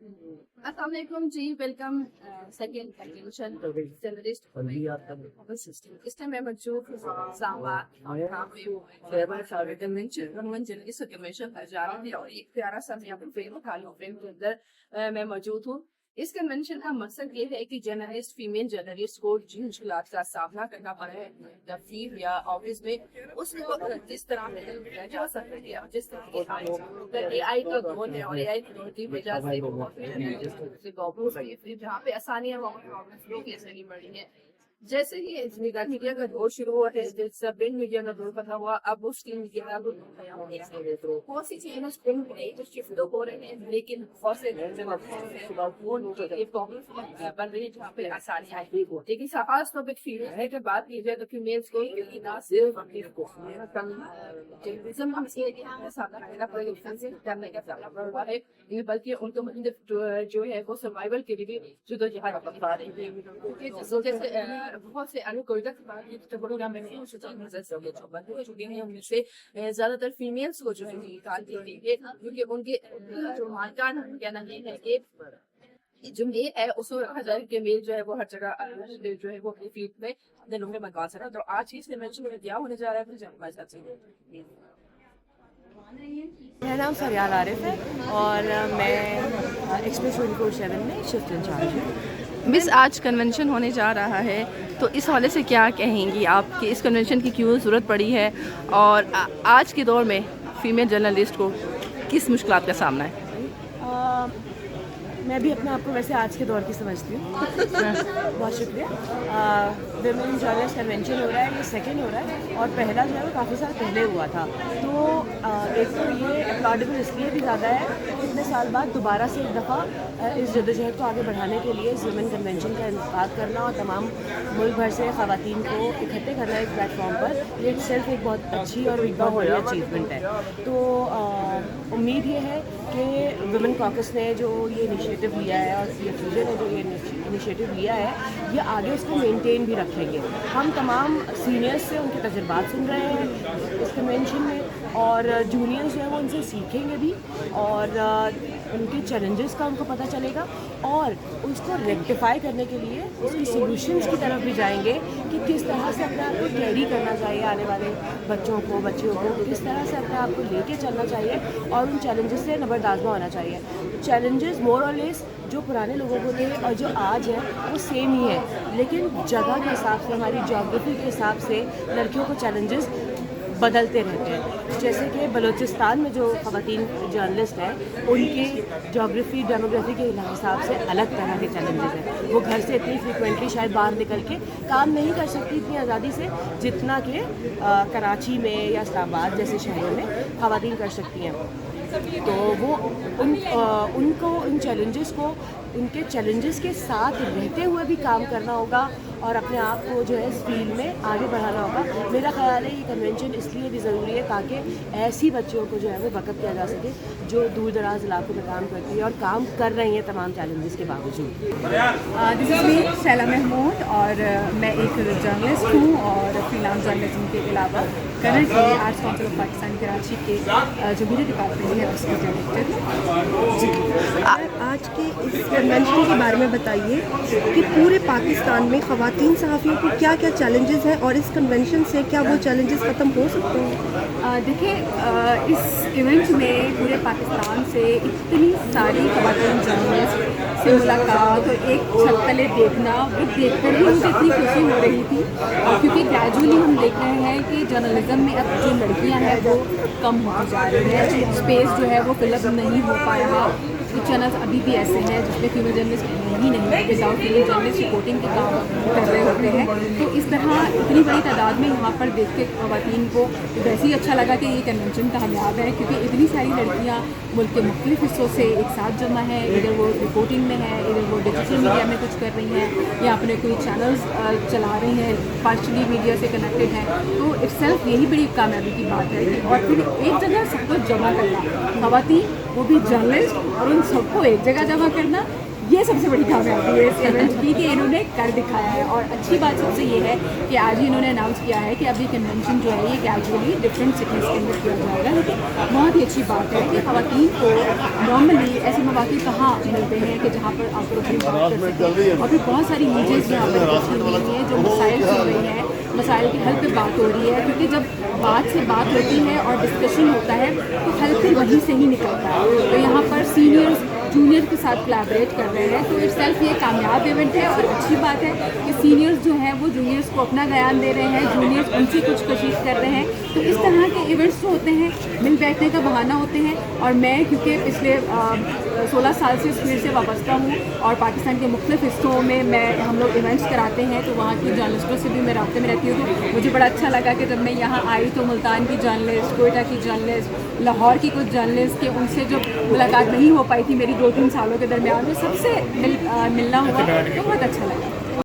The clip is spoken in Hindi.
अस्सलाम वालेकुम जी, welcome second convention journalist system. इस टाइम मैं मौजूद इस्लामाबाद और यहाँ पे कन्वेंशन पर जा रही हूँ और एक प्यारा सा मैं आपको फ्रेम उठा लूँ। फ्रेम के अंदर मैं मौजूद हूँ। इस कन्वेंशन का मकसद ये है कि जर्नलिस्ट, फीमेल जर्नलिस्ट को जिन मुश्किलात का सामना करना पड़ा है दफ्तर या ऑफिस में, उसको जिस तरह किया जा सकता है, जिस तरह AI का दौर है और AI की दौर की वजह से जहाँ पे आसानियाँ करनी पड़ी है। जैसे ही मीडिया का दौर शुरू हुआ है, जैसे प्रिंट मीडिया का दौर खत्म हुआ, अब उसकी मीडिया का दौर नया हो गया है। बहुत सी चीजें प्रिंट में शिफ्ट हो रही हैं, लेकिन बहुत से ये प्रॉब्लम बन रही है जहाँ पे आसानी आएगी। लेकिन खास टॉपिक फीमेल है, जब बात की जाए तो फीमेल्स को ना सिर्फ जर्नलिज्म हम सामना करने का सामना पड़ रहा है, बल्कि उनको जो है वो सर्वाइवल के लिए भी जद्दोजहद करवा रही है। बहुत से ज्यादातर फीमेल्स को जो है निकाल दी गई है, क्योंकि उनके जो मानकान कहना ये है कि जो मेल है उसको रखा जाए कि मेल जो है वो हर जगह जो है वो अपनी फील्ड में अपने लोगों में मनवा सका। तो आज की इस कन्वेंशन में क्या होने जा रहा है, फिर हमारे साथ मेरा नाम सरियाल आरिफ है और मैं एक्सप्रेस 24/7 में शिफ्ट इंचार्ज हूँ। मिस, आज कन्वेंशन होने जा रहा है, तो इस हवाले से क्या कहेंगी आप कि इस कन्वेंशन की क्यों ज़रूरत पड़ी है और आज के दौर में फ़ीमेल जर्नलिस्ट को किस मुश्किलात का सामना है? मैं भी अपने आप को वैसे आज के दौर की समझती हूँ। बहुत शुक्रिया। विमेन जर्नलिस्ट कन्वेंशन हो रहा है, ये सेकंड हो रहा है और पहला जो है वो काफ़ी साल पहले हुआ था। तो एक तो ये अपलॉडेबल इसलिए भी ज़्यादा है कि इतने साल बाद दोबारा से एक दफ़ा इस जद्दोजहद को आगे बढ़ाने के लिए इस विमेन कन्वेंशन का इंतखाब करना और तमाम मुल्क भर से ख़वातीन को इकट्ठे करना एक प्लेटफॉर्म पर, ये सिर्फ एक बहुत अच्छी और एक बहुत बड़ी अचीवमेंट है। तो उम्मीद ये है कि विमेन कॉकस ने जो ये इनिशिएटिव लिया है और फ्यूजन ने जो ये इनिशिएटिव लिया है, ये आगे उसको मेंटेन भी रखेंगे। हम तमाम सीनियर्स से उनके तजुर्बात सुन रहे हैं इस कन्वेंशन में और जूनियर्स जो है वो उनसे सीखेंगे भी और उनके चैलेंजेस का उनको पता चलेगा और उसको रेक्टिफाई करने के लिए उसकी सॉल्यूशंस की तरफ भी जाएंगे कि किस तरह से अपने आप को कैरी करना चाहिए, आने वाले बच्चों को किस तरह से अपने आप को लेके चलना चाहिए और उन चैलेंजेस से नबरदाज़ होना चाहिए। चैलेंजेस मोर और लेस जो पुराने लोगों को थे और जो आज है वो सेम ही है, लेकिन जगह के हिसाब से, हमारी ज्योग्राफी के हिसाब से लड़कियों को चैलेंजेस बदलते रहते हैं। जैसे कि बलूचिस्तान में जो ख़वातीन जर्नलिस्ट हैं उनकी ज्योग्राफी डेमोग्राफी के हिसाब से अलग तरह के चैलेंजेस हैं। वो घर से इतनी फ्रिक्वेंटली शायद बाहर निकल के काम नहीं कर सकती इतनी आज़ादी से जितना कि कराची में या इस्लामाबाद जैसे शहरों में ख़वातीन कर सकती हैं। तो वो उनको उन चैलेंजेस को, उनके चैलेंजेस के साथ रहते हुए भी काम करना होगा और अपने आप को जो है इस फील्ड में आगे बढ़ाना होगा। मेरा ख्याल है ये कन्वेंशन इसलिए भी ज़रूरी है ताकि ऐसी बच्चियों को जो है वो बैकअप किया जा सके जो दूर दराज इलाकों में काम करती है और काम कर रही हैं तमाम चैलेंजेस के बावजूद। This is me Shaila Mahmood और मैं एक जर्नलिस्ट हूँ और फ्रीलांस जर्नलिज्म के अलावा currently arts council of Pakistan Karachi के जो मीडिया डिपार्टमेंट है उसके डायरेक्टर जी। आज के इस कन्वेंशन के बारे में बताइए कि पूरे पाकिस्तान में ख़वातीन सहाफ़ियों को क्या क्या चैलेंजेस हैं और इस कन्वेंशन से क्या वो चैलेंजेस ख़त्म हो सकते हैं? देखिए, इस इवेंट में पूरे पाकिस्तान से इतनी सारी ख़वातीन जर्नलिस्ट से मुलाकात और एक छत तले देखना, वो देखकर ही मुझे इतनी खुशी हो रही थी क्योंकि ग्रेजुअली हम देख रहे हैं कि जर्नलिज्म में अब जो लड़कियां हैं वो कम होती जा रही है, स्पेस जो है वो फिलअप नहीं हो पाया है। कुछ चैनल्स अभी भी ऐसे हैं जिसमें फीमेल जर्नलिस्ट ही नहीं है, विदाउट फीमेल जर्नलिस्ट रिपोर्टिंग के काम कर रहे होते हैं। तो इस तरह इतनी बड़ी तादाद में यहाँ पर देख के ख़वातीन को वैसे ही अच्छा लगा कि ये कन्वेंशन कामयाब है, क्योंकि इतनी सारी लड़कियाँ मुल्क के मुख्तलिफ हिस्सों से एक साथ जमा है। इधर वो रिपोर्टिंग में है, इधर वो डिजिटल मीडिया में कुछ कर रही हैं या अपने कोई चैनल्स चला रही हैं, पार्शली मीडिया से कनेक्टेड हैं। तो इटसेल्फ यही बड़ी कामयाबी की बात है। और फिर एक जगह सबको जमा करना, ख़वातीन वो भी जर्नलिस्ट, और उन सबको एक जगह जमा करना, ये सबसे बड़ी कामयाबी है इस इवेंट की कि इन्होंने कर दिखाया है। और अच्छी बात सबसे ये है कि आज ही इन्होंने अनाउंस किया है कि अब ये कन्वेंशन जो है ये कैजुअली डिफरेंट सिटीज़ के अंदर किया जाएगा। लेकिन बहुत ही अच्छी बात है कि ख़वातीन को नॉर्मली ऐसे मौके कहाँ मिलते हैं कि जहाँ पर आप अपनी बात कर सकें। और फिर बहुत सारी नीजेस यहाँ पर इकट्ठी हुई हैं जो मसाइल चल रही हैं, मसाइल के हल पे बात हो रही है, क्योंकि जब बात से बात होती है और डिस्कशन होता है तो हल फिर वहीं से ही निकलता है। तो यहाँ पर सीनियर्स जूनियर के साथ कोलैबोरेट कर रहे हैं, तो इट्सेल्फ ये कामयाब इवेंट है। और अच्छी बात है कि सीनियर्स जो हैं वो जूनियर्स को अपना बयान दे रहे हैं, जूनियर्स उनसे कुछ कोशिश कर रहे हैं। तो इस तरह के इवेंट्स जो होते हैं मिल बैठने का बहाना होते हैं। और मैं क्योंकि पिछले 16 साल से इस फील्ड से वाबस्ता हूँ और पाकिस्तान के मुख्तलिफ हिस्सों में हम लोग इवेंट्स कराते हैं, तो वहाँ की जर्नलिस्टों से भी मैं राब्ते में रहती हूँ। तो मुझे बड़ा अच्छा लगा कि जब मैं यहाँ आई तो मुल्तान की जर्नलिस्ट, कोयटा की जर्नलिस्ट, लाहौर की कुछ जर्नलिस्ट के उनसे जो मुलाकात नहीं हो पाई थी मेरी 2-3 सालों के दरमियान में, सबसे मिलना हुआ तो बहुत अच्छा लगा।